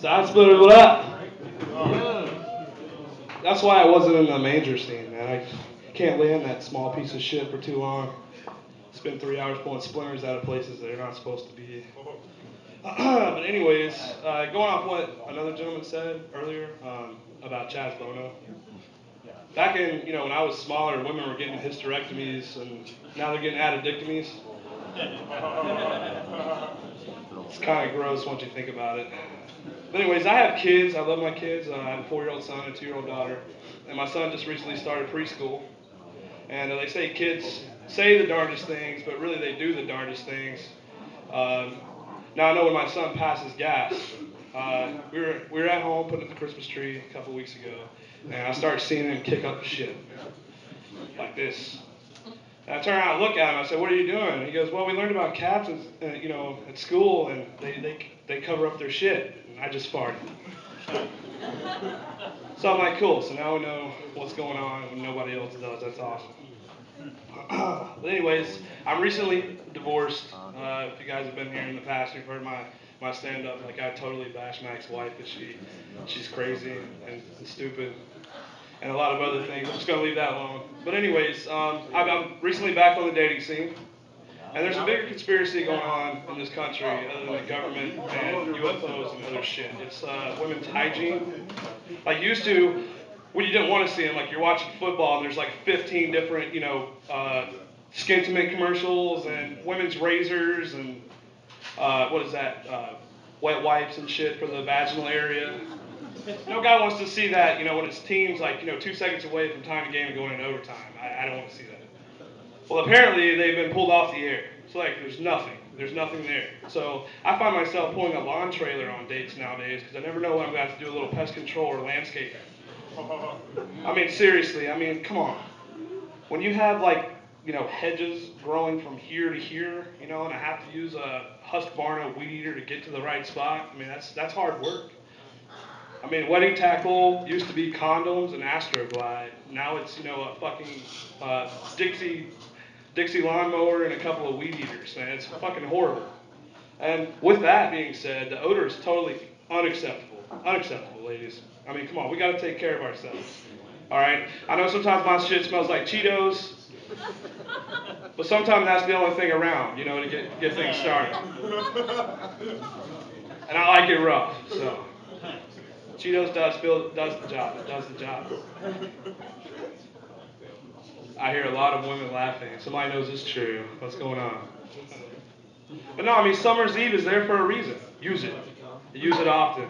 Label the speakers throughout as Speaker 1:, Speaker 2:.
Speaker 1: Sidesplitters, what up? That's why I wasn't in the manger scene, man. I can't lay in that small piece of shit for too long. Spend 3 hours pulling splinters out of places they're not supposed to be. But anyways, going off what another gentleman said earlier about Chops.O. Back in, when I was smaller, women were getting hysterectomies, and now they're getting addictomies. It's kind of gross once you think about it. But anyways, I have kids. I love my kids. I have a 4-year-old son and a 2-year-old daughter. And my son just recently started preschool. And they say kids say the darndest things, but really they do the darndest things. Um, Now I know when my son passes gas, we were at home putting up the Christmas tree a couple weeks ago, and I started seeing him kick up shit like this. And I turn around and look at him. I said, "What are you doing?" And he goes, "Well, we learned about cats, at school, and they cover up their shit." And I just farted. So I'm like, "Cool." So now we know what's going on when nobody else does. That's awesome. But anyways, I'm recently divorced. If you guys have been here in the past, you've heard my stand up. Like I totally bash my ex-wife because she's crazy and stupid and a lot of other things. I'm just gonna leave that alone. But anyways, I'm recently back on the dating scene. And there's a bigger conspiracy going on in this country other than the government and UFOs and other shit. It's women's hygiene. Like used to, when you didn't want to see them, like you're watching football and there's like 15 different, skin tint commercials and women's razors and what is that, wet wipes and shit for the vaginal area. No guy wants to see that, when his team's like, 2 seconds away from tying the game and going into overtime. I don't want to see that. Well, apparently they've been pulled off the air. So like, there's nothing. There's nothing there. So I find myself pulling a lawn trailer on dates nowadays because I never know when I'm going to have to do a little pest control or landscaping. I mean, seriously. I mean, come on. When you have like, hedges growing from here to here, and I have to use a Husqvarna weed eater to get to the right spot. I mean, that's hard work. I mean, wedding tackle used to be condoms and Astroglide. Now it's, a fucking Dixie lawnmower and a couple of weed eaters, man. It's fucking horrible. And with that being said, the odor is totally unacceptable. Unacceptable, ladies. I mean, come on, we gotta take care of ourselves. Alright? I know sometimes my shit smells like Cheetos, but sometimes that's the only thing around, to get things started. And I like it rough, so. Cheetos does the job. It does the job. I hear a lot of women laughing. Somebody knows it's true. What's going on? But no, I mean, Summer's Eve is there for a reason. Use it. Use it often.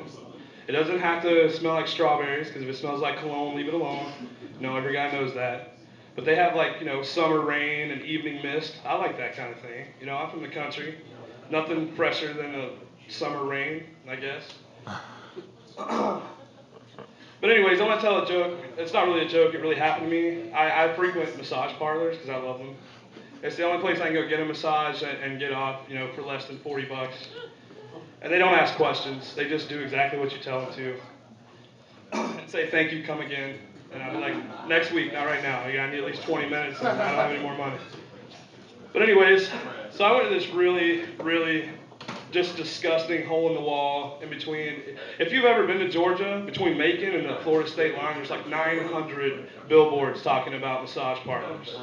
Speaker 1: It doesn't have to smell like strawberries, because if it smells like cologne, leave it alone. No, every guy knows that. But they have like, summer rain and evening mist. I like that kind of thing. I'm from the country. Nothing fresher than a summer rain, I guess. But anyways, I want to tell a joke. It's not really a joke. It really happened to me. I frequent massage parlors because I love them. It's the only place I can go get a massage and get off, for less than 40 bucks. And they don't ask questions. They just do exactly what you tell them to. And say, thank you, come again. And I'll be like, next week, not right now. I need at least 20 minutes and I don't have any more money. But anyways, so I went to this really, really just disgusting hole in the wall in between. If you've ever been to Georgia, between Macon and the Florida state line, there's like 900 billboards talking about massage parlors.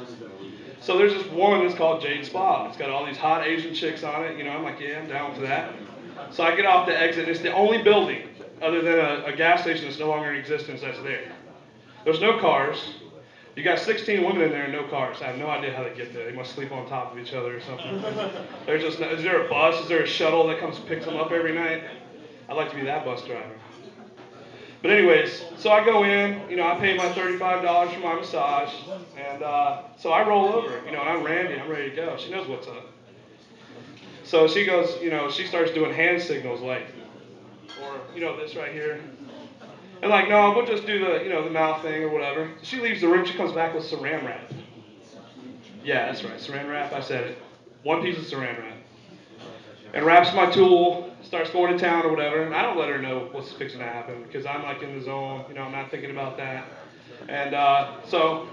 Speaker 1: So there's this one that's called Jade Spa. It's got all these hot Asian chicks on it. I'm like, yeah, I'm down for that. So I get off the exit, and it's the only building, other than a gas station that's no longer in existence, that's there. There's no cars. You got 16 women in there and no cars. I have no idea how they get there. They must sleep on top of each other or something. There's just no, is there a bus? Is there a shuttle that comes and picks them up every night? I'd like to be that bus driver. But anyways, so I go in, I pay my $35 for my massage, and so I roll over, and I'm Randy, I'm ready to go. She knows what's up. So she goes, she starts doing hand signals like, or, this right here. And like, no, we'll just do the, the mouth thing or whatever. So she leaves the room, she comes back with saran wrap. Yeah, that's right, saran wrap, I said it. One piece of saran wrap. And wraps my tool, starts going to town or whatever, and I don't let her know what's fixing to happen because I'm like in the zone, I'm not thinking about that. And so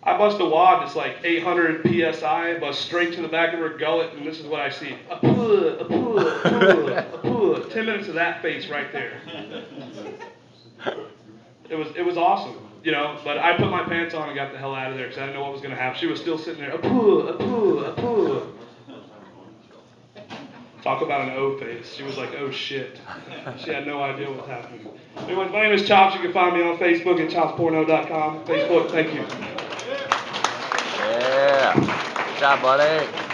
Speaker 1: I bust a wad that's like 800 psi, bust straight to the back of her gullet, and this is what I see. A puh, a puh, a puh, a puh. 10 minutes of that face right there. It was awesome, you know, but I put my pants on and got the hell out of there because I didn't know what was going to happen. She was still sitting there, a puh, a puh, a puh. Talk about an O face. She was like, oh shit. She had no idea what was happening. Anyways, my name is Chops. You can find me on Facebook at chopsporno.com. Facebook, thank you.
Speaker 2: Yeah. Good job, buddy.